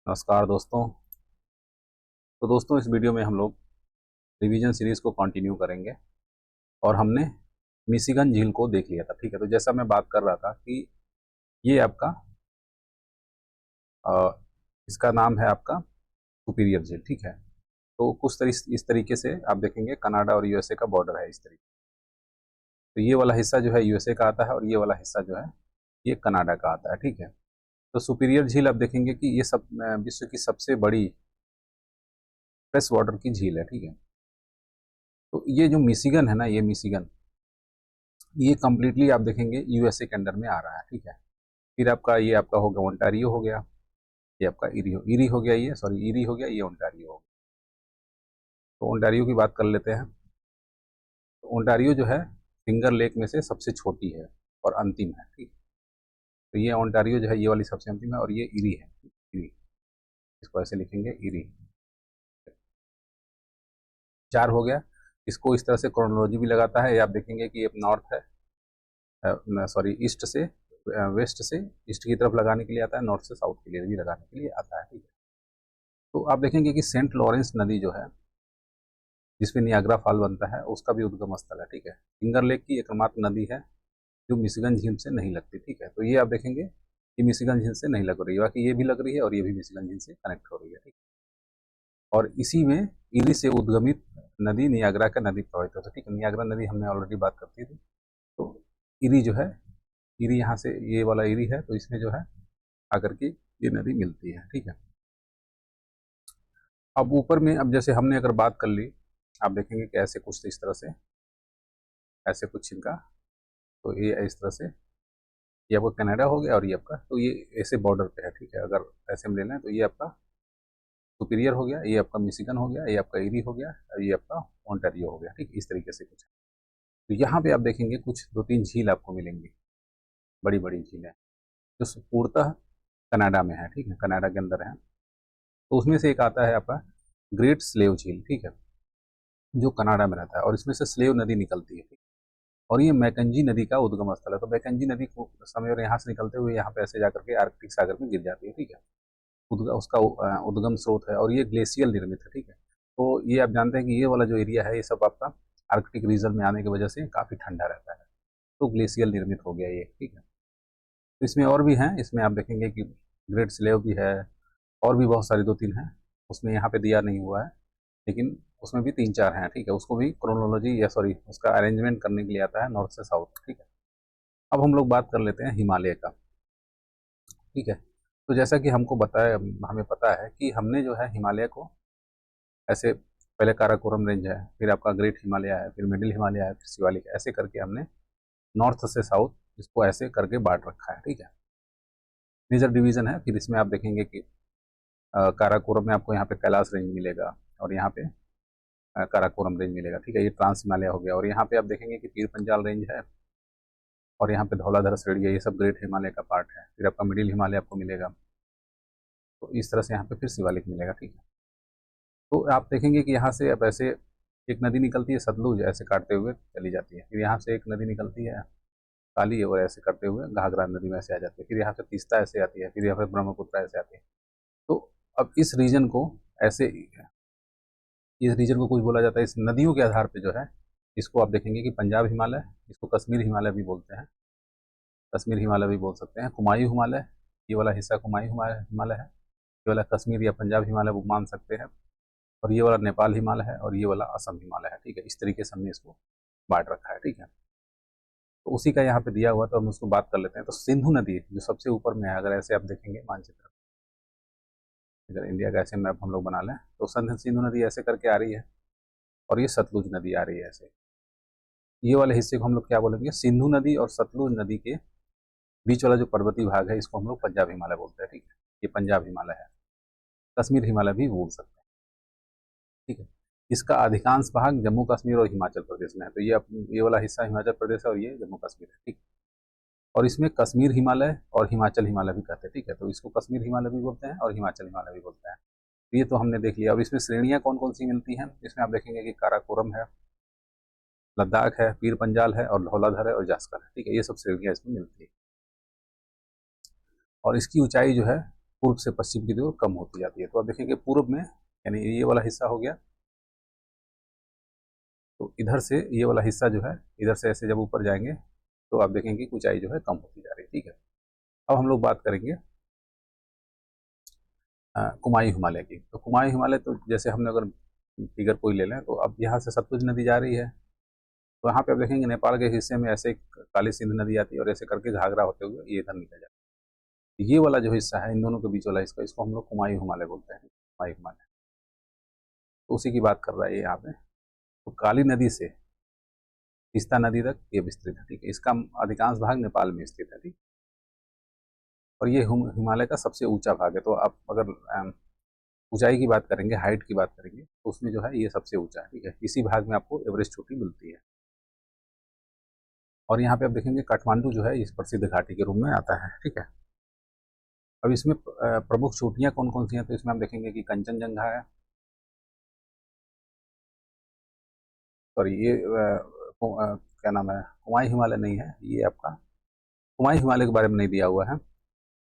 नमस्कार दोस्तों। तो दोस्तों, इस वीडियो में हम लोग रिवीजन सीरीज को कंटिन्यू करेंगे और हमने मिशिगन झील को देख लिया था। ठीक है, तो जैसा मैं बात कर रहा था कि ये आपका अ, इसका नाम है आपका सुपीरियर झील। ठीक है, तो कुछ इस तरीके से आप देखेंगे कनाडा और यूएसए का बॉर्डर है इस तरीके। तो ये वाला हिस्सा जो है यूएसए का आता है और ये वाला हिस्सा जो है ये कनाडा का आता है। ठीक है, तो सुपीरियर झील आप देखेंगे कि ये सब विश्व की सबसे बड़ी फ्रेश वाटर की झील है। ठीक है, तो ये जो मिशिगन है ना, ये मिशिगन ये कम्प्लीटली आप देखेंगे यूएसए के अंडर में आ रहा है। ठीक है, फिर आपका ये आपका हो गया ओंटारियो हो गया, ये आपका इरी हो गया, ये सॉरी इरी हो गया, ये ओंटारियो हो गया। तो ओंटारियो की बात कर लेते हैं। तो ओंटारियो जो है फिंगर लेक में से सबसे छोटी है और अंतिम है। ठीक, तो ये ओंटारियो जो है ये वाली सबसे अंतिम है और ये इरी है। इरी, इसको ऐसे लिखेंगे इरी। चार हो गया। इसको इस तरह से क्रोनोलॉजी भी लगाता है। ये आप देखेंगे कि ये नॉर्थ है, सॉरी ईस्ट से वेस्ट से ईस्ट की तरफ लगाने के लिए आता है, नॉर्थ से साउथ के लिए भी लगाने के लिए आता है। ठीक है, तो आप देखेंगे कि सेंट लॉरेंस नदी जो है जिसमें नियाग्रा फॉल बनता है उसका भी उद्गम स्थल है। ठीक है, फिंगर लेक की एकमात्र नदी है जो मिशिगन झील से नहीं लगती। ठीक है, तो ये आप देखेंगे कि मिशिगन झील से नहीं लग रही है, बाकी ये भी लग रही है और ये भी मिशिगन झील से कनेक्ट हो रही है। ठीक, और इसी में इरी से उद्गमित नदी नियाग्रा का नदी प्रवाहित होता है। ठीक है, नियाग्रा नदी हमने ऑलरेडी बात करती थी। तो इरी जो है, इरी यहाँ से ये वाला इरी है, तो इसमें जो है आकर के ये नदी मिलती है। ठीक है, अब ऊपर में अब जैसे हमने अगर बात कर ली, आप देखेंगे कि ऐसे कुछ इस तरह से, ऐसे कुछ इनका, तो ये इस तरह से ये आपका कनाडा हो गया और ये आपका, तो ये ऐसे बॉर्डर पे है। ठीक है, अगर ऐसे में लेना है तो ये आपका सुपीरियर हो गया, ये आपका मिशिगन हो गया, ये आपका इरी हो गया और ये आपका ओंटारियो हो गया। ठीक, इस तरीके से कुछ। तो यहाँ पे आप देखेंगे कुछ दो तीन झील आपको मिलेंगी, बड़ी बड़ी झीलें जो पूर्णतः कनाडा में है। ठीक है, कनाडा के अंदर है। तो उसमें से एक आता है आपका ग्रेट स्लेव झील। ठीक है, जो कनाडा में रहता है और इसमें से स्लेव नदी निकलती है। ठीक, और ये मैकेंजी नदी का उद्गम स्थल है। तो मैकेंजी नदी को समय और यहाँ से निकलते हुए यहाँ पे ऐसे जाकर के आर्कटिक सागर में गिर जाती है। ठीक है, उसका उद्गम स्रोत है और ये ग्लेशियल निर्मित है। ठीक है, तो ये आप जानते हैं कि ये वाला जो एरिया है ये सब आपका आर्कटिक रीजन में आने की वजह से काफ़ी ठंडा रहता है, तो ग्लेशियल निर्मित हो गया ये। ठीक है, तो इसमें और भी हैं, इसमें आप देखेंगे कि ग्रेट स्लेव भी है और भी बहुत सारी दो तीन हैं, उसमें यहाँ पे दिया नहीं हुआ है, लेकिन उसमें भी तीन चार हैं। ठीक है, उसको भी क्रोनोलॉजी या सॉरी उसका अरेंजमेंट करने के लिए आता है नॉर्थ से साउथ। ठीक है, अब हम लोग बात कर लेते हैं हिमालय का। ठीक है, तो जैसा कि हमको बताया, हमें पता है कि हमने जो है हिमालय को ऐसे पहले काराकोरम रेंज है, फिर आपका ग्रेट हिमालय है, फिर मिडिल हिमालय है, फिर शिवालिक, ऐसे करके हमने नॉर्थ से साउथ इसको ऐसे करके बांट रखा है। ठीक है, मेजर डिवीजन है। फिर इसमें आप देखेंगे कि काराकोरम में आपको यहाँ पे कैलाश रेंज मिलेगा और यहाँ पे काराकोरम रेंज मिलेगा। ठीक है, ये ट्रांस हिमालय हो गया और यहाँ पे आप देखेंगे कि पीर पंजाल रेंज है और यहाँ पे धौलाधर श्रेणी है, ये सब ग्रेट हिमालय का पार्ट है। फिर आपका मिडिल हिमालय आपको मिलेगा, तो इस तरह से यहाँ पे फिर शिवालिक मिलेगा। ठीक है, तो आप देखेंगे कि यहाँ से अब ऐसे एक नदी निकलती है सतलुज, ऐसे काटते हुए चली जाती है। फिर यहाँ से एक नदी निकलती है काली और ऐसे करते हुए घाघरा नदी में ऐसे आ जाती है। फिर यहाँ से तीस्ता ऐसे आती है, फिर यहाँ पे ब्रह्मपुत्र ऐसे आती है। तो अब इस रीजन को ऐसे, इस रीजन को कुछ बोला जाता है इस नदियों के आधार पे जो है, इसको आप देखेंगे कि पंजाब हिमालय, इसको कश्मीर हिमालय भी बोलते हैं, कश्मीर हिमालय भी बोल सकते हैं, कुमायूं हिमालय, ये वाला हिस्सा कुमायूं हिमालय हिमालय है, ये वाला कश्मीर या पंजाब हिमालय वो मान सकते हैं, और ये वाला नेपाल हिमालय है और ये वाला असम हिमालय है। ठीक है, इस तरीके से हमने इसको बांट रखा है। ठीक है, तो उसी का यहाँ पे दिया हुआ, तो हम उसको बात कर लेते हैं। तो सिंधु नदी जो सबसे ऊपर में है, अगर ऐसे आप देखेंगे मानचित्र, अगर इंडिया का ऐसे मैप हम लोग बना लें तो सिंधु नदी ऐसे करके आ रही है और ये सतलुज नदी आ रही है ऐसे। ये वाले हिस्से को हम लोग क्या बोलेंगे, सिंधु नदी और सतलुज नदी के बीच वाला जो पर्वतीय भाग है इसको हम लोग पंजाब हिमालय बोलते हैं। ठीक है, ये पंजाब हिमालय है, कश्मीर हिमालय भी बोल सकते हैं। ठीक है, इसका अधिकांश भाग जम्मू कश्मीर और हिमाचल प्रदेश में है। तो ये वाला हिस्सा हिमाचल प्रदेश है और ये जम्मू कश्मीर है। ठीक, और इसमें कश्मीर हिमालय और हिमाचल हिमालय भी कहते हैं। ठीक है, तो इसको कश्मीर हिमालय भी बोलते हैं और हिमाचल हिमालय भी बोलते हैं। तो ये तो हमने देख लिया। अब इसमें श्रेणियाँ कौन कौन सी मिलती हैं, इसमें आप देखेंगे कि काराकोरम है, लद्दाख है, पीर पंजाल है और धौलाधर है और जास्कर है। ठीक है, ये सब श्रेणियाँ इसमें मिलती है और इसकी ऊंचाई जो है पूर्व से पश्चिम की ओर कम होती जाती है। तो आप देखेंगे पूर्व में, यानी ये वाला हिस्सा हो गया, तो इधर से ये वाला हिस्सा जो है, इधर से ऐसे जब ऊपर जाएंगे तो आप देखेंगे कि ऊंचाई जो है कम होती जा रही है। ठीक है, अब हम लोग बात करेंगे कुमायूं हिमालय की। तो कुमायूं हिमालय, तो जैसे हमने अगर फिगर कोई ले लें, तो अब यहाँ से सतलुज नदी जा रही है, तो यहाँ पे आप देखेंगे नेपाल के हिस्से में ऐसे काली सिंध नदी आती है और ऐसे करके घाघरा होते हुए ये इधर निकल जाता है। ये वाला जो हिस्सा है इन दोनों के बीच वाला हिस्सा, इसको हम लोग कुमायूं हिमालय बोलते हैं, कुमायूं हिमालय। तो उसी की बात कर रहा है ये यहाँ पे। तो काली नदी से तीस्ता नदी तक ये विस्तृत है। ठीक है, इसका अधिकांश भाग नेपाल में स्थित है। ठीक, और ये हिमालय का सबसे ऊंचा भाग है। तो आप अगर ऊंचाई की बात करेंगे, हाइट की बात करेंगे, तो उसमें जो है ये सबसे ऊंचा है। ठीक है, इसी भाग में आपको एवरेस्ट चोटी मिलती है। और यहाँ पे आप देखेंगे काठमांडू जो है इस प्रसिद्ध घाटी के रूप में आता है। ठीक है, अब इसमें प्रमुख चोटियां कौन कौन सी हैं, तो इसमें आप देखेंगे कि कंचनजंगा है, सॉरी ये क्या नाम है, कुमायूं हिमालय नहीं है ये आपका, कुमायूं हिमालय के बारे में नहीं दिया हुआ है,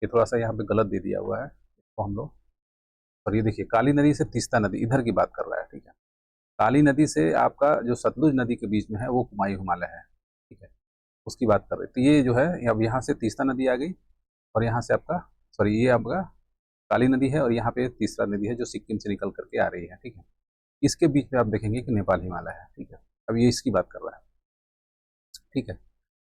ये थोड़ा सा यहाँ पे गलत दे दिया हुआ है इसको हम लोग। और ये देखिए काली नदी से तीस्ता नदी इधर की बात कर रहा है। ठीक है, काली नदी से आपका जो सतलुज नदी के बीच में है वो कुमायूं हिमालय है। ठीक है, उसकी बात कर रहे हैं। तो ये जो है अब यहाँ से तीस्ता नदी आ गई, और यहाँ से आपका, सॉरी ये आपका काली नदी है, और यहाँ पे तीसरा नदी है जो सिक्किम से निकल करके आ रही है। ठीक है, इसके बीच में आप देखेंगे कि नेपाल हिमालय है। ठीक है, अब ये इसकी बात कर रहा है। ठीक है,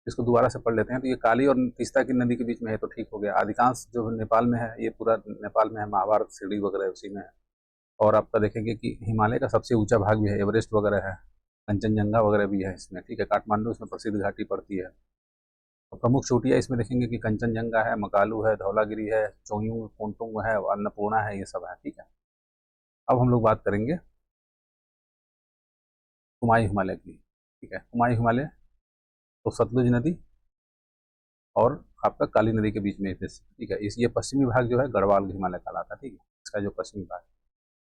इसको दोबारा से पढ़ लेते हैं। तो ये काली और तीस्ता की नदी के बीच में है, तो ठीक हो गया। अधिकांश जो नेपाल में है, ये पूरा नेपाल में है, महाभारत शिरडी वगैरह उसी में है। और आपका देखेंगे कि हिमालय का सबसे ऊंचा भाग भी है, एवरेस्ट वगैरह है, कंचनजंगा वगैरह भी है इसमें। ठीक है, काठमांडू इसमें प्रसिद्ध घाटी पड़ती है। और प्रमुख चोटियाँ इसमें देखेंगे कि कंचनजंगा है, मकालू है, धौलागिरी है, चोंगू कोंटुंग है, अन्नपूर्णा है, ये सब है। ठीक है, अब हम लोग बात करेंगे कुमायूं हिमालय की। ठीक है, कुमायूं हिमालय तो सतलुज नदी और आपका काली नदी के बीच में स्थित। ठीक है, इस ये पश्चिमी भाग जो है गढ़वाल हिमालय कहलाता है। ठीक है, इसका जो पश्चिमी भाग,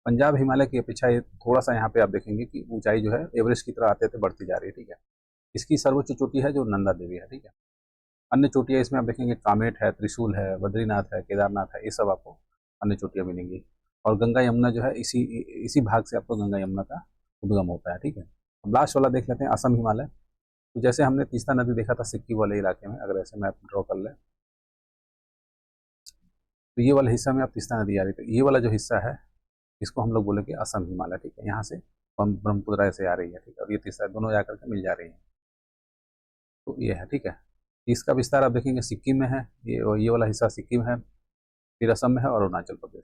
पंजाब हिमालय की अपेक्षा ये थोड़ा सा यहाँ पे आप देखेंगे कि ऊंचाई जो है एवरेस्ट की तरह आते आते बढ़ती जा रही है। ठीक है, इसकी सर्वोच्च चोटी है जो नंदा देवी है। ठीक है, अन्य चोटियाँ इसमें आप देखेंगे कामेट है, त्रिशूल है, बद्रीनाथ है, केदारनाथ है, ये सब आपको अन्य चोटियाँ मिलेंगी। और गंगा यमुना जो है इसी इसी भाग से आपको गंगा यमुना का उद्गम होता है। ठीक है, अब लास्ट वाला देख लेते हैं असम हिमालय। तो जैसे हमने तीस्ता नदी देखा था सिक्किम वाले इलाके में, अगर ऐसे मैप ड्रॉ कर लें, तो ये वाले हिस्सा में आप तीस्ता नदी आ रही, तो ये वाला जो हिस्सा है इसको हम लोग बोलेंगे असम हिमालय। ठीक है, यहाँ से ब्रह्मपुत्र ऐसे आ रही है। ठीक है, और ये तीस्ता दोनों जाकर के मिल जा रही है, तो ये है। ठीक है, इसका विस्तार आप देखेंगे सिक्किम में है, ये वाला हिस्सा सिक्किम है, फिर असम में है और अरुणाचल प्रदेश।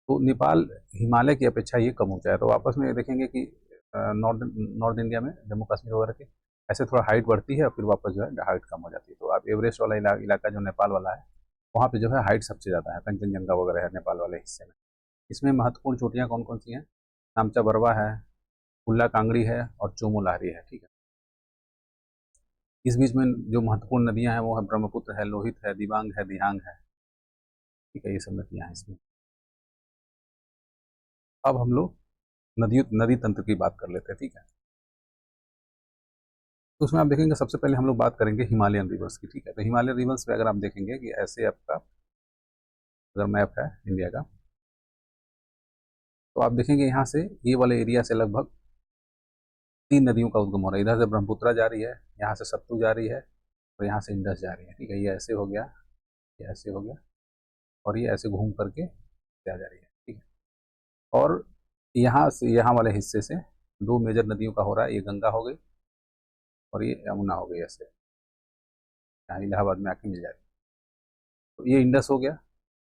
तो नेपाल हिमालय की अपेक्षा ये कम ऊंचा है। तो आपस में देखेंगे कि नॉर्थ इंडिया में जम्मू कश्मीर वगैरह के ऐसे थोड़ा हाइट बढ़ती है और फिर वापस जो है हाइट कम हो जाती है। तो आप एवरेस्ट वाला इलाका जो नेपाल वाला है, वहाँ पे जो है हाइट सबसे ज़्यादा है, कंचनजंगा वगैरह है नेपाल वाले हिस्से में। इसमें महत्वपूर्ण चोटियाँ कौन कौन सी हैं, नामचा बरवा है, कुल्ला कांगड़ी है और चोमो लाहरी है। ठीक है, इस बीच में जो महत्वपूर्ण नदियाँ हैं वो है ब्रह्मपुत्र है, लोहित है, दिबांग है, दिहांग है। ठीक है, ये सब नदियाँ हैं इसमें। अब हम लोग नदी तंत्र की बात कर लेते हैं। ठीक है, तो उसमें आप देखेंगे सबसे पहले हम लोग बात करेंगे हिमालयन रिवर्स की। ठीक है, तो हिमालयन रिवर्स पे अगर आप देखेंगे कि ऐसे आपका अगर मैप है इंडिया का, तो आप देखेंगे यहाँ से ये वाले एरिया से लगभग 3 नदियों का उद्गम हो रहा है। इधर से ब्रह्मपुत्रा जा रही है, यहाँ से सतलुज जा रही है, और यहाँ से इंडस जा रही है। ठीक है, ये ऐसे हो गया, ये ऐसे हो गया, और ये ऐसे घूम करके जा रही है। ठीक है, और यहाँ से यहाँ वाले हिस्से से 2 मेजर नदियों का हो रहा है, ये गंगा हो गई और ये यमुना हो गई, ऐसे यहाँ इलाहाबाद में आके मिल जाती है। तो ये इंडस हो गया,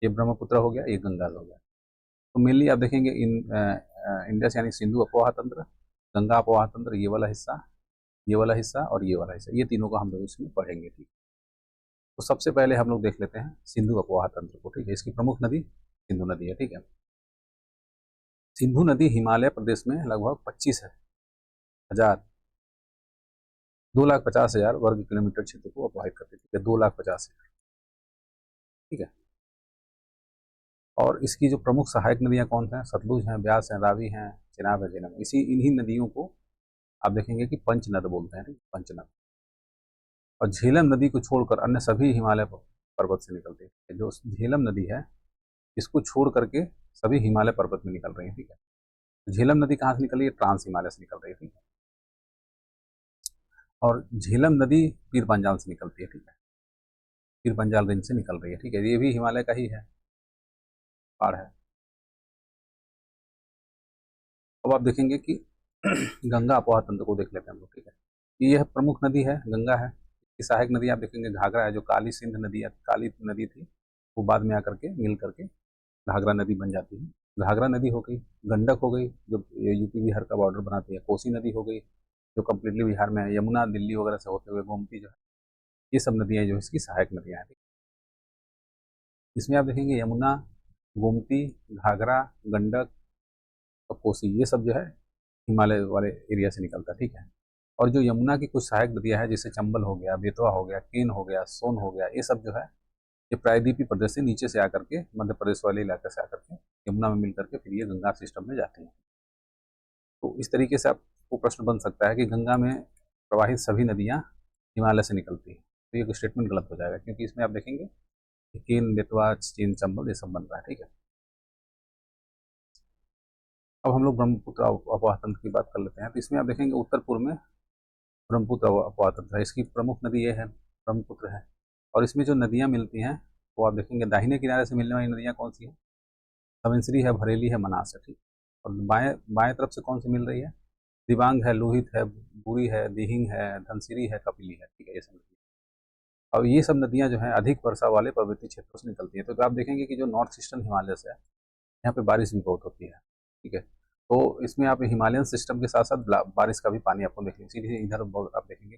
ये ब्रह्मपुत्र हो गया, ये गंगा हो गया। तो मेनली आप देखेंगे इंडस यानी सिंधु अपवाह तंत्र, गंगा अपवाह तंत्र, ये वाला हिस्सा, ये वाला हिस्सा और ये वाला हिस्सा, ये तीनों का हम लोग इसमें पढ़ेंगे। ठीक, तो सबसे पहले हम लोग देख लेते हैं सिंधु अपवाह तंत्र को। ठीक है, इसकी प्रमुख नदी सिंधु नदी है। ठीक है, सिंधु नदी हिमालय प्रदेश में लगभग 25,000 2,50,000 वर्ग किलोमीटर क्षेत्र को अपवाहित करती है। ठीक है, 2,50,000। ठीक है, और इसकी जो प्रमुख सहायक नदियां कौन हैं, सतलुज हैं, ब्यास हैं, रावी हैं, चेनाब है, झेलम। इन्हीं नदियों को आप देखेंगे कि पंचनद बोलते हैं। पंचनद। और झेलम नदी को छोड़कर अन्य सभी हिमालय पर्वत से निकलती है। जो झेलम नदी है इसको छोड़ करके सभी हिमालय पर्वत में निकल रही है, ठीक है। तो झेलम नदी कहाँ से निकल रही है? ट्रांस हिमालय से निकल रही है, ठीक है। और झेलम नदी पीर पंजाल से निकलती है, ठीक है। पीर पंजाल रेंज से निकल रही है, ठीक है। ये भी हिमालय का ही है, पहाड़ है। अब आप देखेंगे कि गंगा अपोहा तंत्र को देख लेते हैं हम लोग, ठीक है। यह प्रमुख नदी है, गंगा है। इसकी सहायक नदी आप देखेंगे घाघरा है, जो काली सिंध नदी है, काली नदी थी, वो बाद में आकर के मिल करके घाघरा नदी बन जाती है। घाघरा नदी हो गई, गंडक हो गई जो यूपी बिहार का बॉर्डर बनाती है, कोसी नदी हो गई जो कम्प्लीटली बिहार में है, यमुना दिल्ली वगैरह से होते हुए गोमती जो है, ये सब नदियाँ जो इसकी सहायक नदियाँ हैं। इसमें आप देखेंगे यमुना, गोमती, घाघरा, गंडक और कोसी, ये सब जो है हिमालय वाले एरिया से निकलता है, ठीक है। और जो यमुना की कुछ सहायक नदियाँ हैं, जैसे चंबल हो गया, बेतवा हो गया, केन हो गया, सोन हो गया, ये सब जो है ये प्रायद्वीपीय प्रदेश से नीचे से आकर के मध्य प्रदेश वाले इलाके से आकर के यमुना में मिल करके फिर ये गंगा सिस्टम में जाती हैं। तो इस तरीके से आपको प्रश्न बन सकता है कि गंगा में प्रवाहित सभी नदियाँ हिमालय से निकलती हैं, तो ये स्टेटमेंट गलत हो जाएगा, क्योंकि इसमें आप देखेंगे कि केन, बेतवा, चीन, चंबल ये सब बन रहा है, ठीक है। अब हम लोग ब्रह्मपुत्र अफवाह तंत्र की बात कर लेते हैं। तो इसमें आप देखेंगे उत्तर पूर्व में ब्रह्मपुत्र अफवाह तंत्र है। इसकी प्रमुख नदी ये है, ब्रह्मपुत्र है। और इसमें जो नदियाँ मिलती हैं वो आप देखेंगे दाहिने किनारे से मिलने वाली नदियाँ कौन सी हैं? सविंसरी है, भरेली है, मनास है, ठीक। और बाएं बाएं तरफ से कौन सी मिल रही है? दिबांग है, लोहित है, बुरी है, दिहिंग है, धनसिरी है, कपिली है, ठीक है। ये सब नदियाँ, और ये सब नदियाँ जो है अधिक वर्षा वाले पर्वतीय क्षेत्रों से निकलती है। तो आप देखेंगे कि जो नॉर्थ ईस्टर्न हिमालय से है, यहाँ पे बारिश भी बहुत होती है, ठीक है। तो इसमें आप हिमालयन सिस्टम के साथ साथ बारिश का भी पानी आपको देखेंगे, सीधे इधर आप देखेंगे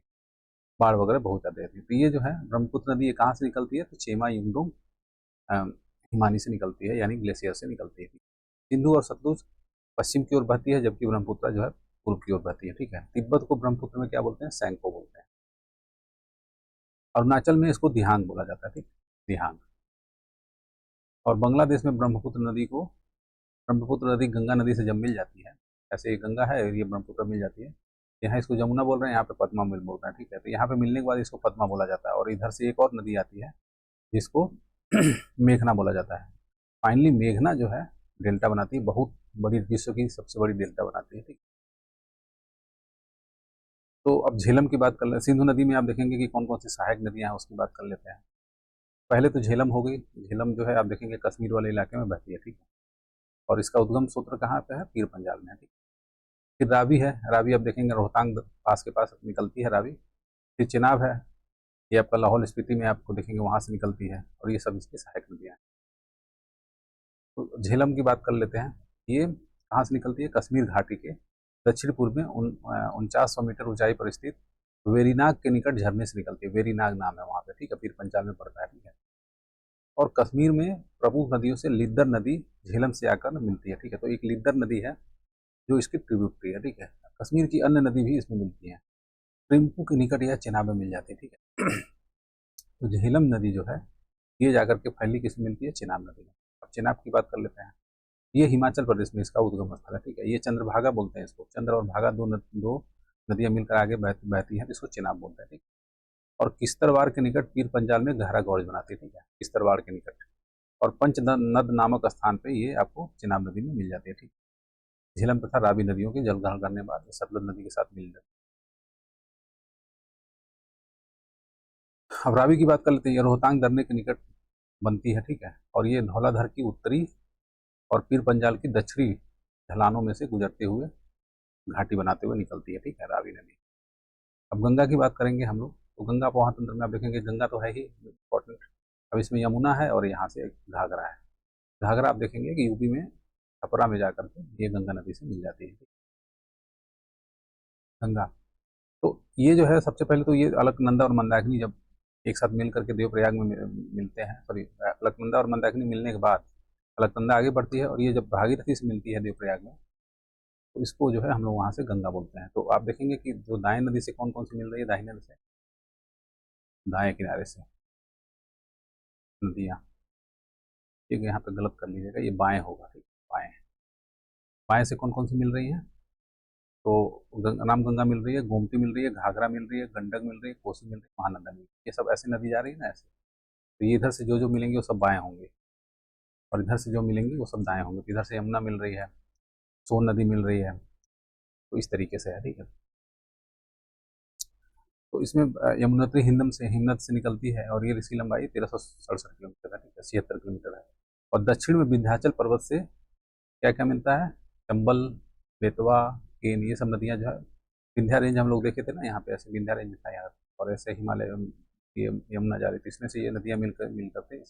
बाढ़ वगैरह बहुत ज़्यादा रहती है। तो ये जो है ब्रह्मपुत्र नदी ये कहाँ से निकलती है? तो चेमा युंगडोंग हिमानी से निकलती है, यानी ग्लेशियर से निकलती है। सिंधु और सतलुज पश्चिम की ओर बहती है, जबकि ब्रह्मपुत्र जो है पूर्व की ओर बहती है, ठीक है। तिब्बत को ब्रह्मपुत्र में क्या बोलते हैं? सैंको बोलते हैं। अरुणाचल में इसको दिहांग बोला जाता है, ठीक, दिहांग। और बांग्लादेश में ब्रह्मपुत्र नदी गंगा नदी से जब मिल जाती है, ऐसे गंगा है ये ब्रह्मपुत्र मिल जाती है, यहाँ इसको जमुना बोल रहे हैं, यहाँ पे पद्मा मिल बोल रहे हैं, ठीक है। तो यहाँ पे मिलने के बाद इसको पद्मा बोला जाता है। और इधर से एक और नदी आती है जिसको मेघना बोला जाता है। फाइनली मेघना जो है डेल्टा बनाती है, बहुत बड़ी, विश्व की सबसे बड़ी डेल्टा बनाती है, ठीक। तो अब झेलम की बात कर ले, सिंधु नदी में आप देखेंगे कि कौन कौन सी सहायक नदियाँ हैं उसकी बात कर लेते हैं। पहले तो झेलम हो गई। झेलम जो है आप देखेंगे कश्मीर वाले इलाके में बहती है, ठीक है। और इसका उद्गम सूत्र कहाँ पे है? पीर पंजाल में है, ठीक। फिर रावी है, रावी आप देखेंगे रोहतांग पास के पास निकलती है रावी। फिर चिनाब है, ये आपका लाहौल स्पीति में आपको देखेंगे वहाँ से निकलती है, और ये सब इसकी सहायक नदियाँ हैं। तो झेलम की बात कर लेते हैं। ये कहाँ से निकलती है? कश्मीर घाटी के दक्षिण पूर्व में 4900 मीटर ऊंचाई पर स्थित वेरीनाग के निकट झरने से निकलती है। वेरीनाग नाम है वहाँ पे, ठीक है, पीर पंजाल में पड़ता है, ठीक है। और कश्मीर में प्रमुख नदियों से लिद्दर नदी झेलम से आकर मिलती है, ठीक है। तो एक लिद्दर नदी है जो इसकी ट्रिब्यूटरी है, ठीक है। कश्मीर की अन्य नदी भी इसमें मिलती है, ट्रिम्पू के निकट या चिनाब में मिल जाती है, ठीक है। तो झेलम नदी जो है ये जाकर के फैली किस मिलती है? चिनाब नदी में। अब चिनाब की बात कर लेते हैं। ये हिमाचल प्रदेश में इसका उद्गम स्थल है, ठीक है। ये चंद्रभागा बोलते हैं इसको, चंद्र और भागा दो नदियां मिलकर आगे बहती हैं, तो इसको चिनाब बोलते हैं, ठीक। और किश्तवाड़ के निकट पीर पंजाल में गहरा गौज बनाती है, ठीक है, किश्तवाड़ के निकट। और पंच नद नामक स्थान पे ये आपको चिनाब नदी में मिल जाती है, ठीक। झेलम तथा रावी नदियों के जल ग्रहण करने के बाद सतलुज नदी के साथ मिल जाती है। अब रावी की बात कर लेते हैं। ये रोहतांग दर्रे के निकट बनती है, ठीक है। और ये धौलाधर की उत्तरी और पीर पंजाल की दक्षिणी ढलानों में से गुजरते हुए घाटी बनाते हुए निकलती है, ठीक है, रावी नदी। अब गंगा की बात करेंगे हम लोग। तो गंगा अपोहा तंत्र में आप देखेंगे गंगा तो है ही इम्पोर्टेंट। अब इसमें यमुना है और यहाँ से घाघरा है। घाघरा आप देखेंगे कि यूपी में छपरा में जाकर के ये गंगा नदी से मिल जाती है, गंगा। तो ये जो है सबसे पहले तो ये अलकनंदा और मंदाकिनी जब एक साथ मिल करके देवप्रयाग में मिलते हैं, सॉरी, अलकनंदा और मंदाकिनी मिलने के बाद अलकनंदा आगे बढ़ती है, और ये जब भागीरथी से मिलती है देवप्रयाग में, तो इसको जो है हम लोग वहाँ से गंगा बोलते हैं। तो आप देखेंगे कि जो दाएं नदी से कौन कौन सी मिल रही है? दाहिने नदी से, दाएं किनारे से नदियाँ, ठीक है। यहाँ पे गलत कर लीजिएगा, ये बाएं होगा, ठीक, बाएं। बाएं से कौन कौन सी मिल रही है? तो राम गंगा मिल रही है, गोमती मिल रही है, घाघरा मिल रही है, गंडक मिल रही है, कोसी मिल रही है, महानंदा मिल रही है। ये सब ऐसे नदी जा रही है ना, ऐसे। तो ये इधर से जो जो मिलेंगे वो सब बाएँ होंगे और इधर से जो मिलेंगे वो सब दाएँ होंगे। तो इधर से यमुना मिल रही है, सोन नदी मिल रही है, तो इस तरीके से है, ठीक है। तो इसमें यमुनोत्री हिमनद से निकलती है और ये इसकी लंबाई 1367 किलोमीटर है, ठीक है, 76 किलोमीटर है। और दक्षिण में विंध्याचल पर्वत से क्या क्या मिलता है, चंबल, बेतवा, केन, ये सब नदियाँ जो है, विंध्या रेंज हम लोग देखे थे ना, यहाँ पे ऐसे विंध्या रेंज था यहाँ, और ऐसे हिमालय ये यमुना जा रही थी, इसमें से ये नदियाँ मिलकर थे।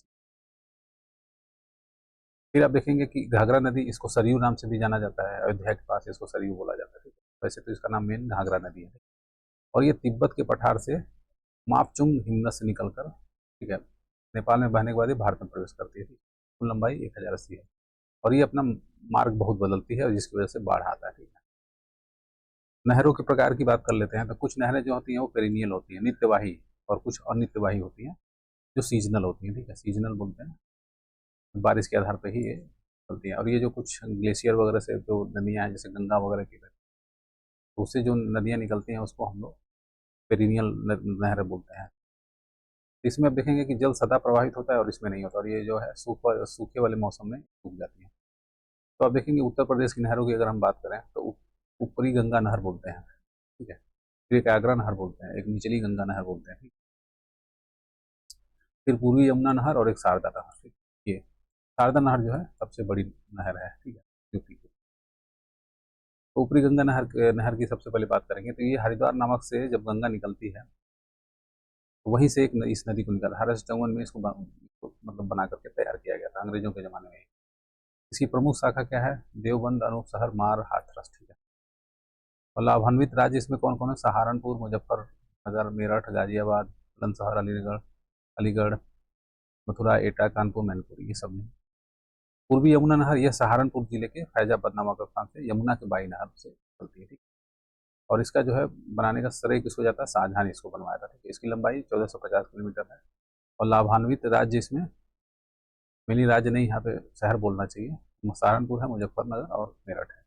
फिर आप देखेंगे कि घाघरा नदी, इसको सरयू नाम से भी जाना जाता है, अयोध्या के पास इसको सरयू बोला जाता है, ठीक है। वैसे तो इसका नाम मेन घाघरा नदी है। और ये तिब्बत के पठार से मापचुंग हिमनद से निकलकर, ठीक है, नेपाल में बहने के बाद ये भारत में प्रवेश करती है। कुल लंबाई 1080 है और ये अपना मार्ग बहुत बदलती है और जिसकी वजह से बाढ़ आता है, ठीक है। नहरों के प्रकार की बात कर लेते हैं तो कुछ नहरें जो होती हैं वो पेरिनियल होती हैं, नित्यवाही, और कुछ अनित्यवाही होती हैं जो सीजनल होती हैं, ठीक है, सीजनल बोलते हैं, बारिश के आधार पर ही ये चलती हैं। और ये जो कुछ ग्लेशियर वगैरह से जो नदियाँ हैं जैसे गंगा वगैरह की, तो उससे जो नदियाँ निकलती हैं उसको हम लोग पेरिनियल नहरें बोलते हैं। इसमें आप देखेंगे कि जल सदा प्रवाहित होता है और इसमें नहीं होता, और ये जो है सूखे वाले मौसम में सूख जाती है। तो आप देखेंगे उत्तर प्रदेश की नहरों की अगर हम बात करें तो ऊपरी गंगा नहर बोलते हैं, ठीक है, फिर एक आगरा नहर बोलते हैं, एक निचली गंगा नहर बोलते हैं, ठीक। फिर पूर्वी यमुना नहर और एक शारदा नहर, ठीक। ये शारदा नहर जो है सबसे बड़ी नहर है, ठीक है, यूपी की। तो ऊपरी गंगा नहर की सबसे पहले बात करेंगे तो ये हरिद्वार नामक से जब गंगा निकलती है तो वहीं से इस नदी को निकाला, 1854 में इसको मतलब बना करके तैयार किया गया था अंग्रेजों के ज़माने में। इसकी प्रमुख शाखा क्या है, देवबंद, अनूप शहर, मार, हाथरस, ठीक है। और लाभान्वित राज्य इसमें कौन कौन है, सहारनपुर, मुजफ्फरनगर, मेरठ, गाजियाबाद, बुलंदशहर, अलीगढ़, मथुरा, एटा, कानपुर, मैनपुरी, ये सब है। पूर्वी यमुना नहर यह सहारनपुर जिले के फैजाबाद नामक स्थान से यमुना के बाई नहर से चलती है, ठीक। और इसका जो है बनाने का श्रेय किसको जाता है, शाहजहां ने इसको बनवाया था, ठीक है। इसकी लंबाई 1450 किलोमीटर है। और लाभान्वित राज्य इसमें मिली राज्य नहीं, यहाँ पे शहर बोलना चाहिए, सहारनपुर है, मुजफ्फरनगर और मेरठ है।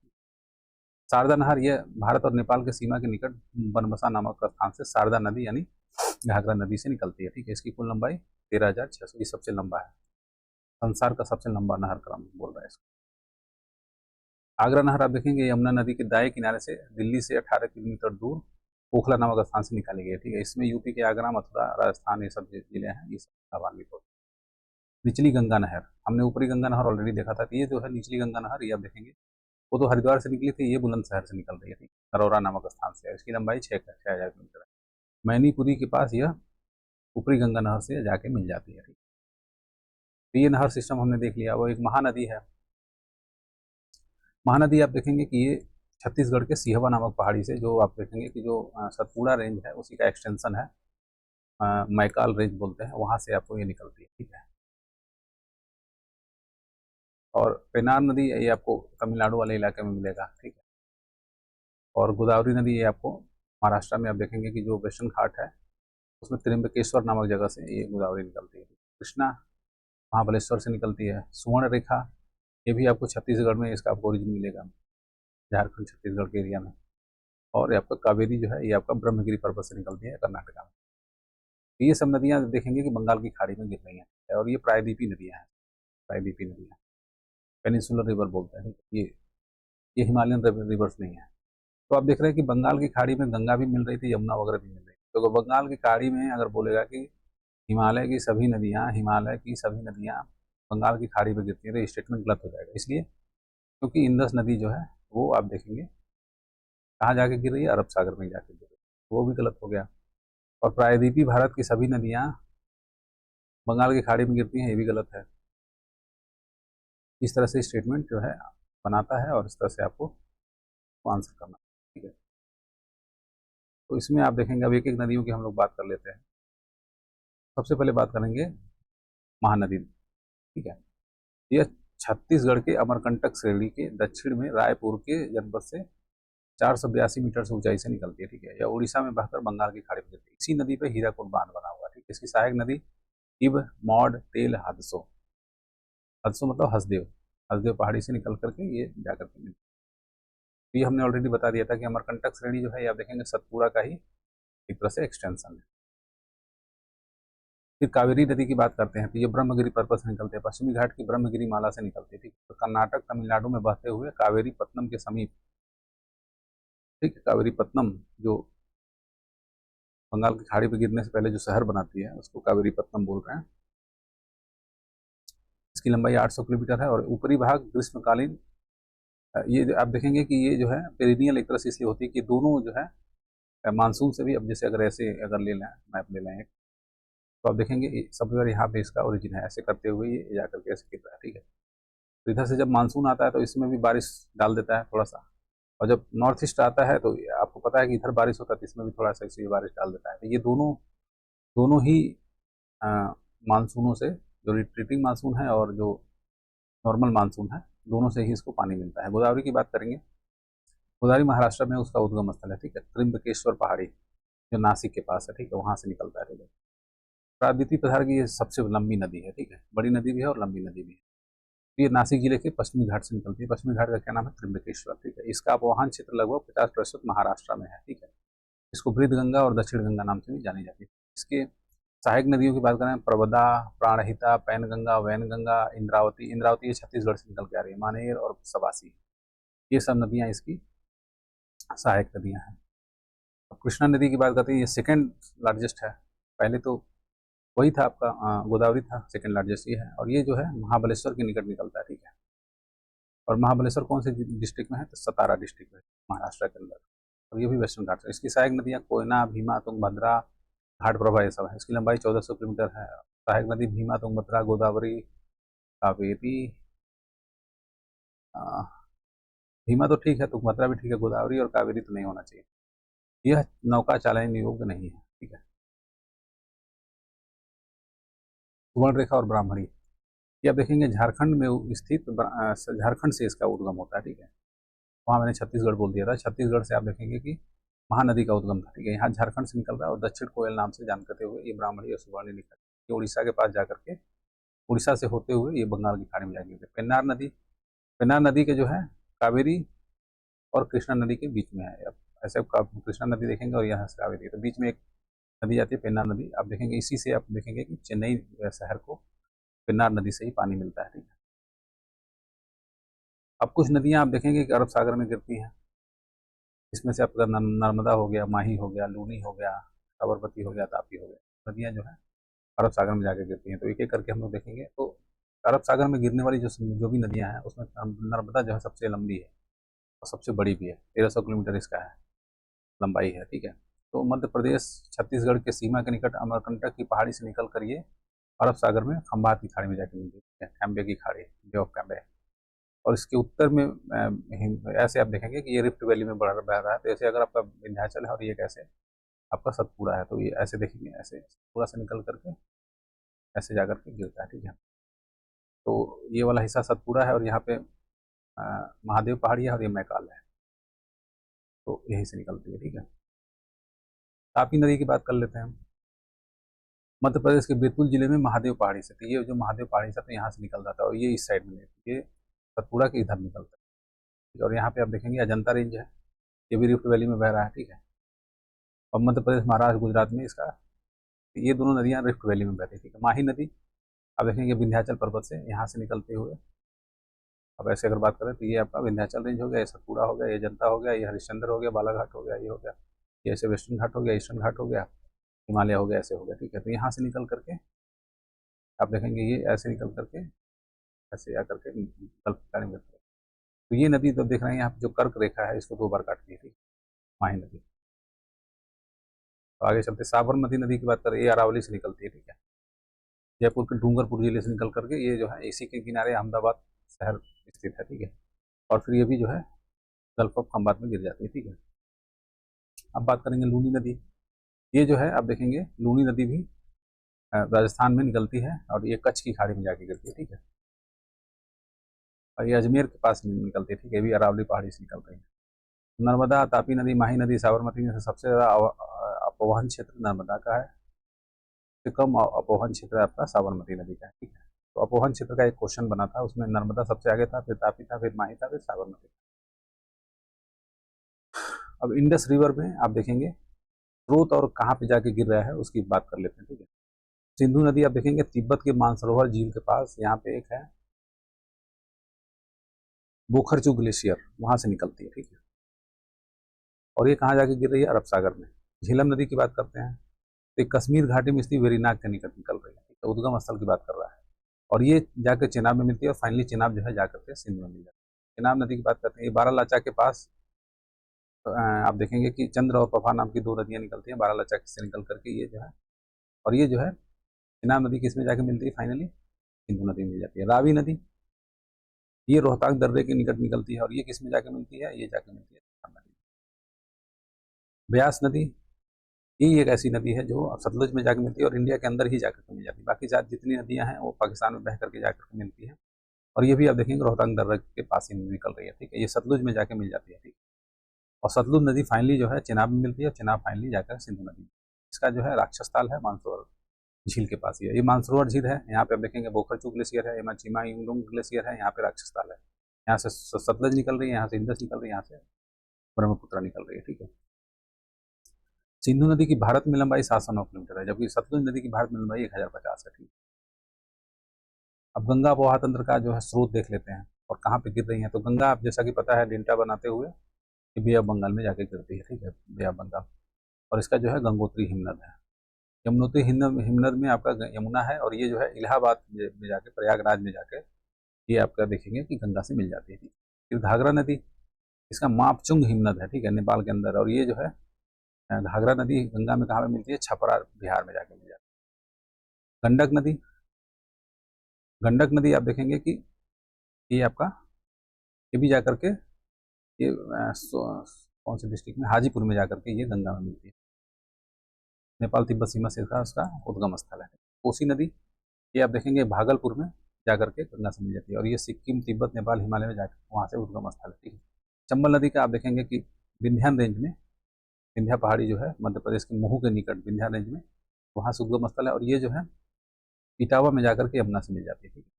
शारदा नहर यह भारत और नेपाल के सीमा के निकट बनबसा नामक स्थान से शारदा नदी यानी घाघरा नदी से निकलती है, ठीक है। इसकी कुल लंबाई 13,600, ये सबसे लंबा है, संसार का सबसे लंबा नहर क्रम बोल रहा है इसको। आगरा नहर आप देखेंगे यमुना नदी के दाएं किनारे से दिल्ली से 18 किलोमीटर दूर ओखला नामक स्थान से निकाली गई है, ठीक है। इसमें यूपी के आगरा, मथुरा, राजस्थान, ये सब जिले हैं, ये सब लाभान्वित होते हैं। निचली गंगा नहर, हमने ऊपरी गंगा नहर ऑलरेडी देखा था, ये जो है निचली गंगा नहर, ये आप देखेंगे वो तो हरिद्वार से निकली थी, ये बुलंदशहर से निकल रही है, ठीक, नरौरा नामक स्थान से। इसकी लंबाई 6,000 किलोमीटर है। मैनीपुरी के पास यह ऊपरी गंगा नहर से जाके मिल जाती है, ठीक। तो ये नहर सिस्टम हमने देख लिया। वो एक महानदी है, महानदी आप देखेंगे कि ये छत्तीसगढ़ के सिहवा नामक पहाड़ी से, जो आप देखेंगे कि जो सतपुड़ा रेंज है उसी का एक्सटेंशन है, मैकाल रेंज बोलते हैं, वहाँ से आपको ये निकलती है, ठीक है। और पेनार नदी ये आपको तमिलनाडु वाले इलाके में मिलेगा, ठीक है। और गोदावरी नदी ये आपको महाराष्ट्र में, आप देखेंगे कि जो वेस्टर्न घाट है उसमें त्रिम्बकेश्वर नामक जगह से ये गोदावरी निकलती है। कृष्णा महाबलेश्वर से निकलती है। सुवर्ण रेखा ये भी आपको छत्तीसगढ़ में इसका आपको ओरिजिन मिलेगा, झारखंड छत्तीसगढ़ के एरिया में। और ये आपका कावेरी जो है ये आपका ब्रह्मगिरी पर्वत से निकलती है कर्नाटका में। तो ये सब नदियाँ देखेंगे कि बंगाल की खाड़ी में गिर रही हैं और ये प्रायद्वीपीय नदियाँ हैं, प्रायद्वीपीय नदियाँ, पेनिनसुलर रिवर बोलते हैं, ये हिमालयन रिवर्स नहीं है। तो आप देख रहे हैं कि बंगाल की खाड़ी में गंगा भी मिल रही थी, यमुना वगैरह भी मिल रही थी। तो बंगाल की खाड़ी में अगर बोलेगा कि हिमालय की सभी नदियाँ बंगाल की खाड़ी में गिरती हैं तो ये स्टेटमेंट गलत हो जाएगा। इसलिए क्योंकि इंदस नदी जो है वो आप देखेंगे कहाँ जाके गिर रही है, अरब सागर में जाके गिर रही है, वो भी गलत हो गया। और प्रायद्वीपीय भारत की सभी नदियाँ बंगाल की खाड़ी में गिरती हैं, ये भी गलत है। इस तरह से स्टेटमेंट जो है बनाता है और इस तरह से आपको आंसर करना, ठीक है। तो इसमें आप देखेंगे अब एक एक नदियों की हम लोग बात कर लेते हैं। सबसे पहले बात करेंगे महानदी, ठीक है। यह छत्तीसगढ़ के अमरकंटक श्रेणी के दक्षिण में रायपुर के जनपद से 482 मीटर से ऊंचाई से निकलती है, ठीक है। यह उड़ीसा में बहकर बंगाल की खाड़ी में गिरती है। इसी नदी पर हीराकुद बांध बना हुआ है, ठीक है। इसकी सहायक नदी इब, मौड, तेल, हदसो, हदसो मतलब हसदेव, हसदेव पहाड़ी से निकल करके ये जाकर के मिलती है। तो ये हमने ऑलरेडी बता दिया था कि अमरकंटक श्रेणी जो है ये आप देखेंगे सतपुड़ा का ही एक तरह से एक्सटेंशन है। फिर कावेरी नदी की बात करते हैं तो ये ब्रह्मगिरी पर्वत से निकलते हैं, पश्चिमी घाट की ब्रह्मगिरी माला से निकलती है, ठीक। तो कर्नाटक तमिलनाडु में बहते हुए कावेरी पत्तनम के समीप, ठीक है, कावेरी पत्तनम जो बंगाल की खाड़ी पर गिरने से पहले जो शहर बनाती है उसको कावेरी पत्तनम बोल रहे हैं। इसकी लंबाई 800 किलोमीटर है और ऊपरी भाग ग्रीष्मकालीन, ये आप देखेंगे कि ये जो है पेरिनियल एक तरह से इसलिए होती है कि दोनों जो है मानसून से भी, अब जैसे अगर ऐसे अगर ले लें, मैप ले लें एक, तो आप देखेंगे सब जगह यहाँ पे इसका ओरिजिन है, ऐसे करते हुए ये जा करके ऐसे गिर रहा है, ठीक है। तो इधर से जब मानसून आता है तो इसमें भी बारिश डाल देता है थोड़ा सा, और जब नॉर्थ ईस्ट आता है तो आपको पता है कि इधर बारिश होता है तो इसमें भी थोड़ा सा इसी बारिश डाल देता है। तो ये दोनों दोनों ही मानसूनों से, जो रिट्रीटिंग मानसून है और जो नॉर्मल मानसून है, दोनों से ही इसको पानी मिलता है। गोदावरी की बात करेंगे, गोदावरी महाराष्ट्र में उसका उद्गम स्थल है, ठीक है, त्रिम्बकेश्वर पहाड़ी जो नासिक के पास है, ठीक है, वहाँ से निकलता है। ठीक है, प्राकृतिक पदार्थ की ये सबसे लंबी नदी है, ठीक है, बड़ी नदी भी है और लंबी नदी भी है। ये नासिक जिले के पश्चिमी घाट से निकलती है। पश्चिमी घाट का क्या नाम है? त्रिम्बकेश्वर, ठीक है। इसका अपवहन क्षेत्र लगभग 50% महाराष्ट्र में है, ठीक है। इसको वृद्ध गंगा और दक्षिण गंगा नाम से भी जानी जाती है। इसके सहायक नदियों की बात करें, प्रवदा, प्राणहिता, पैनगंगा, वैनगंगा, इंद्रावती। इंद्रावती ये छत्तीसगढ़ से निकल के आ रही है, मानेर और सबासी, ये सब नदियाँ इसकी सहायक नदियाँ हैं। अब कृष्णा नदी की बात करते हैं, ये सेकेंड लार्जेस्ट है, पहले तो वही था आपका गोदावरी था, सेकेंड लार्जेस्ट ये है। और ये जो है महाबलेश्वर के निकट निकलता है, ठीक है। और महाबलेश्वर कौन से डिस्ट्रिक्ट में है? तो सतारा डिस्ट्रिक्ट में, महाराष्ट्र के अंदर। और ये भी वेस्टर्न घाट है। इसकी सहायक नदियाँ कोयना, भीमा, तुंगभद्रा, घाटप्रभा, ये सब है। इसकी लंबाई 1400 किलोमीटर है। सहायक नदी भीमा, तुंगभद्रा, गोदावरी, कावेरी, भीमा तो ठीक है, तुंगभद्रा भी ठीक है, गोदावरी और कावेरी तो नहीं होना चाहिए। यह नौका चालन योग्य नहीं है, ठीक है। सुवर्ण रेखा और ब्राह्मणी, ये आप देखेंगे झारखंड में स्थित, झारखंड से इसका उद्गम होता है, ठीक है। वहाँ मैंने छत्तीसगढ़ बोल दिया था, छत्तीसगढ़ से आप देखेंगे कि महानदी का उद्गम था, ठीक है। यहाँ झारखंड से निकल रहा है और दक्षिण कोयल नाम से जान करते हुए ये ब्राह्मणी और सुवर्णी निकल, ये उड़ीसा के पास जाकर के, उड़ीसा से होते हुए ये बंगाल की खाड़ी में जाके पेन्नार नदी, पेन्नार नदी के जो है कावेरी और कृष्णा नदी के बीच में है। अब ऐसे कृष्णा नदी देखेंगे और यहाँ से कावेरी, तो बीच में एक नदी आती है पेन्नार नदी, आप देखेंगे इसी से आप देखेंगे कि चेन्नई शहर को पेन्नार नदी से ही पानी मिलता है, ठीक है। अब कुछ नदियाँ आप देखेंगे कि अरब सागर में गिरती हैं, इसमें से आपका नर्मदा हो गया, माही हो गया, लूनी हो गया, साबरमती हो गया, तापी हो गया, नदियाँ जो है अरब सागर में जाके गिरती हैं। तो एक एक करके हम लोग देखेंगे। तो अरब सागर में गिरने वाली जो भी नदियाँ हैं उसमें नर्मदा जो है सबसे लंबी है और सबसे बड़ी भी है, 1300 किलोमीटर इसका है लंबाई है, ठीक है। तो मध्य प्रदेश छत्तीसगढ़ के सीमा के निकट अमरकंटक की पहाड़ी से निकल कर ये अरब सागर में खंबात की खाड़ी में जाके मिलती है, कैम्बे की खाड़ी, बे ऑफ कैम्बे। और इसके उत्तर में ऐसे आप देखेंगे कि ये रिफ्ट वैली में बह रहा है। तो ऐसे अगर आपका विंध्याचल है और ये कैसे आपका सतपुड़ा है, तो ये ऐसे देखेंगे, ऐसे सतपुड़ा से निकल करके ऐसे जा करके गिरता है, ठीक है। तो ये वाला हिस्सा सतपुड़ा है और यहाँ पे महादेव पहाड़ी है और ये मैकाल है, तो यहीं से निकलती है, ठीक है। तापी नदी की बात कर लेते हैं हम। मध्य प्रदेश के बैतूल जिले में महादेव पहाड़ी से, तो ये जो महादेव पहाड़ी से तो यहाँ से निकल जाता है और ये इस साइड में नहीं, ये सतपुड़ा के इधर निकलता है। और यहाँ पे आप देखेंगे अजंता रेंज है, ये भी रिफ्ट वैली में बह रहा है, ठीक है। और मध्य प्रदेश, महाराष्ट्र, गुजरात में इसका, ये दोनों नदियाँ रिफ्ट वैली में बहती है, ठीक है। माही नदी आप देखेंगे विंध्याचल पर्वत से यहाँ से निकलते हुए, अब ऐसे अगर बात करें तो ये आपका विंध्याचल रेंज हो गया, ये सतपुड़ा हो गया, ये अजंता हो गया, ये हरिश्चंद्र हो गया, बालाघाट हो गया, ये हो गया, ये ऐसे वेस्टर्न घाट हो गया, ईस्टर्न घाट हो गया, हिमालय हो गया, ऐसे हो गया, ठीक है। तो यहाँ से निकल करके आप देखेंगे ये ऐसे निकल करके ऐसे आकर के गल्फ की खाड़ी में गिरता है। तो ये नदी तो देख रहे हैं यहाँ जो कर्क रेखा है इसको 2 बार काटती है, ठीक, माही नदी। तो आगे चलते साबरमती नदी की बात करें, ये अरावली से निकलती है, ठीक है। जयपुर के डूंगरपुर जिले से निकल करके ये जो है इसी के किनारे अहमदाबाद शहर स्थित है, ठीक है। और फिर ये भी जो है गल्फ ऑफ खंबात में गिर जाती है, ठीक है। अब बात करेंगे लूनी नदी, ये जो है आप देखेंगे लूनी नदी भी राजस्थान में निकलती है और ये कच्छ की खाड़ी में जाके गिरती है, ठीक है। और ये अजमेर के पास निकलती है, ठीक है, ये भी अरावली पहाड़ी से निकल रही है। नर्मदा, तापी नदी, माही नदी, साबरमती में से सबसे ज़्यादा अपवहन क्षेत्र नर्मदा का है, सबसे कम अपवहन क्षेत्र आपका साबरमती नदी का है, ठीक है। तो अपवहन क्षेत्र का एक क्वेश्चन बना था, उसमें नर्मदा सबसे आगे था, फिर तापी था, फिर माही था, फिर साबरमती। अब इंडस रिवर में आप देखेंगे स्रोत और कहाँ पे जाके गिर रहा है उसकी बात कर लेते हैं, ठीक है। सिंधु नदी आप देखेंगे तिब्बत के मानसरोवर झील के पास यहाँ पे एक है बोखरचू ग्लेशियर, वहां से निकलती है, ठीक है। और ये कहाँ जाके गिर रही है? अरब सागर में। झेलम नदी की बात करते हैं तो कश्मीर घाटी में स्थित वेरीनाग के निकट निकल रही है, तो उद्गम स्थल की बात कर रहा है। और ये जाकर चेनाब में मिलती है और फाइनली चेनाब जो है जाकर के सिंध में मिल जाती है। चेनाब नदी की बात करते हैं, ये बारालाचा के पास आप देखेंगे कि चंद्र और पफा नाम की दो नदियां निकलती हैं बारालाचा से निकल करके, ये जो है, और ये जो है चेनाब नदी किसमें जाके मिलती है? फाइनली सिंधु नदी में मिल जाती है। रावी नदी ये रोहतांग दर्रे के निकट निकलती है और ये किसमें जाके मिलती है? ये जाके मिलती है नदी। ब्यास नदी ये एक ऐसी नदी है जो सतलुज में जाकर मिलती है और इंडिया के अंदर ही जाकर मिल जाती है। बाकी जितनी नदियां हैं वो पाकिस्तान में बह करके जाकर मिलती है। और ये भी आप देखेंगे रोहतांग दर्रे के पास ही निकल रही है, ठीक है। ये सतलुज में जाके मिल जाती है, ठीक है। और सतलुज नदी फाइनली जो है चेनाब में मिलती है और चेनाब फाइनली जाकर सिंधु नदी। इसका जो है राक्षस ताल है मानसरोवर झील के पास ही है। ये मानसरोवर झील है, यहाँ पे आप देखेंगे बोखरचू ग्लेशियर है, यहाँ चिमा युंगडोंग ग्लेशियर है, यहाँ पे राक्षस ताल है। यहाँ से सतलज निकल रही है, यहाँ से इंदस निकल रही है, यहाँ से ब्रह्मपुत्र निकल रही है, ठीक है। सिंधु नदी की भारत में लंबाई 709 किलोमीटर है, जबकि सतलुज नदी की भारत में लंबाई 1050 है, ठीक। अब गंगा अपोहा तंत्र का जो है स्रोत देख लेते हैं और कहाँ पे गिर रही है। तो गंगा आप जैसा कि पता है डेल्टा बनाते हुए बे ऑफ बंगाल में जाके गिरती है, ठीक है, बे ऑफ बंगाल। और इसका जो है गंगोत्री हिमनद है। यमुनोत्री हिमनद में आपका यमुना है और ये जो है इलाहाबाद में जाके प्रयागराज में जाके ये आपका देखेंगे कि गंगा से मिल जाती है। फिर घाघरा नदी, इसका मापचुंग हिमनद है, ठीक है, नेपाल के अंदर। और ये जो है घाघरा नदी गंगा में कहाँ पे मिलती है? छपरा बिहार में जाके मिल जाती है। गंडक नदी आप देखेंगे कि ये आपका ये भी जाकर के ये कौन से डिस्ट्रिक्ट में? हाजीपुर में जाकर के ये गंगा में मिलती है। नेपाल तिब्बत सीमा से उसका उद्गम स्थल है। कोसी नदी ये आप देखेंगे भागलपुर में जाकर के गंगा से मिल जाती है और ये सिक्किम तिब्बत नेपाल हिमालय में जाकर वहाँ से उद्गम स्थल है, ठीक है। चंबल नदी का आप देखेंगे कि विंध्यान रेंज में, विंध्या पहाड़ी जो है मध्य प्रदेश के महू के निकट विंध्या रेंज में, वहाँ से उद्गम स्थल है। और ये जो है इटावा में जाकर के यमुना से मिल जाती है, ठीक है।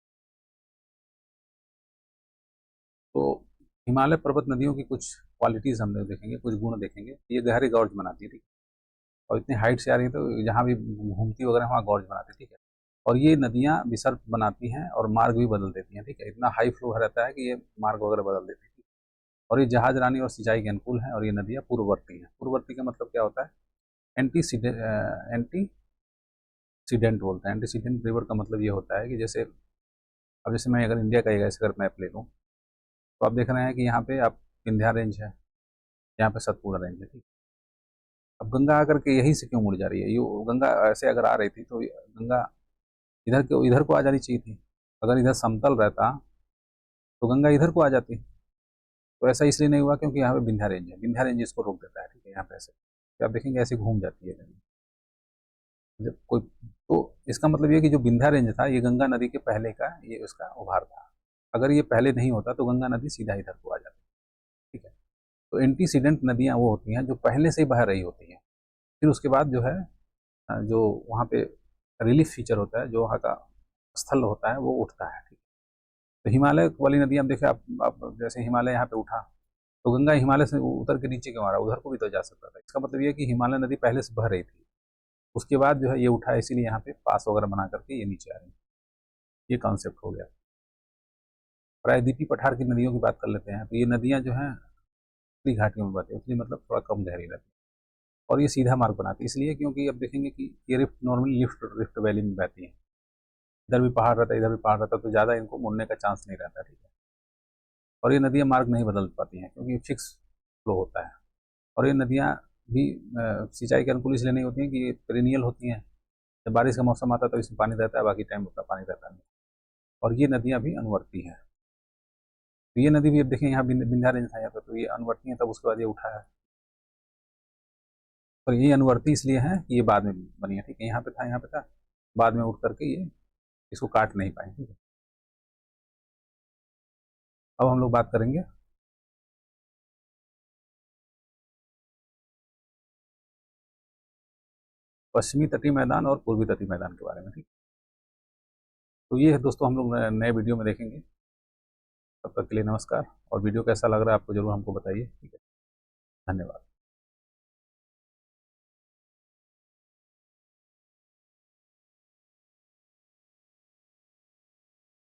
तो हिमालय पर्वत नदियों की कुछ क्वालिटीज हम लोग देखेंगे, कुछ गुण देखेंगे। ये गहरे गॉर्ज बनाती है, ठीक है, और इतनी हाइट से आ रही है तो जहाँ भी घूमती वगैरह वहाँ गॉर्ज बनाती है, ठीक है। और ये नदियाँ विसर्प बनाती हैं और मार्ग भी बदल देती हैं, ठीक है। इतना हाई फ्लो रहता है कि ये मार्ग वगैरह बदल देती है। और ये जहाज रानी और सिंचाई के अनुकूल हैं और ये नदियाँ पूर्ववर्ती हैं। पूर्ववर्ती का मतलब क्या होता है? एंटीसीडेंट बोलते हैं। एंटीसीडेंट रिवर का मतलब ये होता है कि जैसे अब जैसे मैं अगर इंडिया का एक ऐसे अगर मैप ले लूँ तो आप देख रहे हैं कि यहाँ पे आप विंध्या रेंज है, यहाँ पे सतपुड़ा रेंज है, ठीक। अब गंगा आकर के यहीं से क्यों मुड़ जा रही है? ये गंगा ऐसे अगर आ रही थी तो गंगा इधर को आ जानी चाहिए थी। अगर इधर समतल रहता तो गंगा इधर को आ जाती। तो ऐसा इसलिए नहीं हुआ क्योंकि यहाँ पे विंध्या रेंज है, विंध्या रेंज इसको रोक देता है, ठीक है। यहाँ पे ऐसे तो आप देखेंगे ऐसे घूम जाती है जब कोई, तो इसका मतलब ये कि जो विंध्या रेंज था ये गंगा नदी के पहले का ये उसका उभार था। अगर ये पहले नहीं होता तो गंगा नदी सीधा इधर को आ जाती, ठीक है। तो एंटीसीडेंट नदियाँ वो होती हैं जो पहले से ही बह रही होती हैं, फिर उसके बाद जो है जो वहाँ पे रिलीफ फीचर होता है, जो वहाँ का स्थल होता है वो उठता है, ठीक है। तो हिमालय वाली नदी हम देखें, आप जैसे हिमालय यहाँ पे उठा तो गंगा हिमालय से उतर के नीचे क्यों आ रहा है? उधर को भी तो जा सकता था। इसका मतलब ये है कि हिमालय नदी पहले से बह रही थी, उसके बाद जो है ये उठा, इसीलिए यहाँ पे पास वगैरह बना करके ये नीचे आ रही है। ये कॉन्सेप्ट हो गया। प्रायद्वीपीय पठार की नदियों की बात कर लेते हैं। तो ये नदियाँ जो हैं उत्तरी घाटियों में बहती है, इसलिए मतलब थोड़ा कम गहरी रहती है और ये सीधा मार्ग बनाती है। इसलिए क्योंकि अब देखेंगे कि ये नॉर्मली रिफ्ट वैली में बहती है। इधर भी पहाड़ रहता है, इधर भी पहाड़ रहता है, तो ज़्यादा इनको मुड़ने का चांस नहीं रहता, ठीक है। और ये नदियाँ मार्ग नहीं बदल पाती हैं क्योंकि फिक्स फ्लो होता है। और ये नदियाँ भी सिंचाई के अनुकूल इसलिए नहीं होती हैं कि ये पेरिनियल होती हैं। जब बारिश का मौसम आता है तो इसमें पानी रहता है, बाकी टाइम उतना पानी रहता नहीं। और ये नदियाँ भी अनुवर्ती हैं। तो ये नदी भी अब देखें यहाँ विंध्या रेंज था यहाँ पर, तो ये अनुवर्ती है, तब उसके बाद ये उठा है। और ये अनुवर्ती इसलिए है कि ये बाद में बनी है, ठीक है। यहाँ पे था, यहाँ पे था, बाद में उठ करके ये इसको काट नहीं पाए, ठीक है। अब हम लोग बात करेंगे पश्चिमी तटीय मैदान और पूर्वी तटीय मैदान के बारे में, ठीक। तो ये है दोस्तों, हम लोग नए वीडियो में देखेंगे। तब तक के लिए नमस्कार। और वीडियो कैसा लग रहा है आपको जरूर हमको बताइए, ठीक है। धन्यवाद।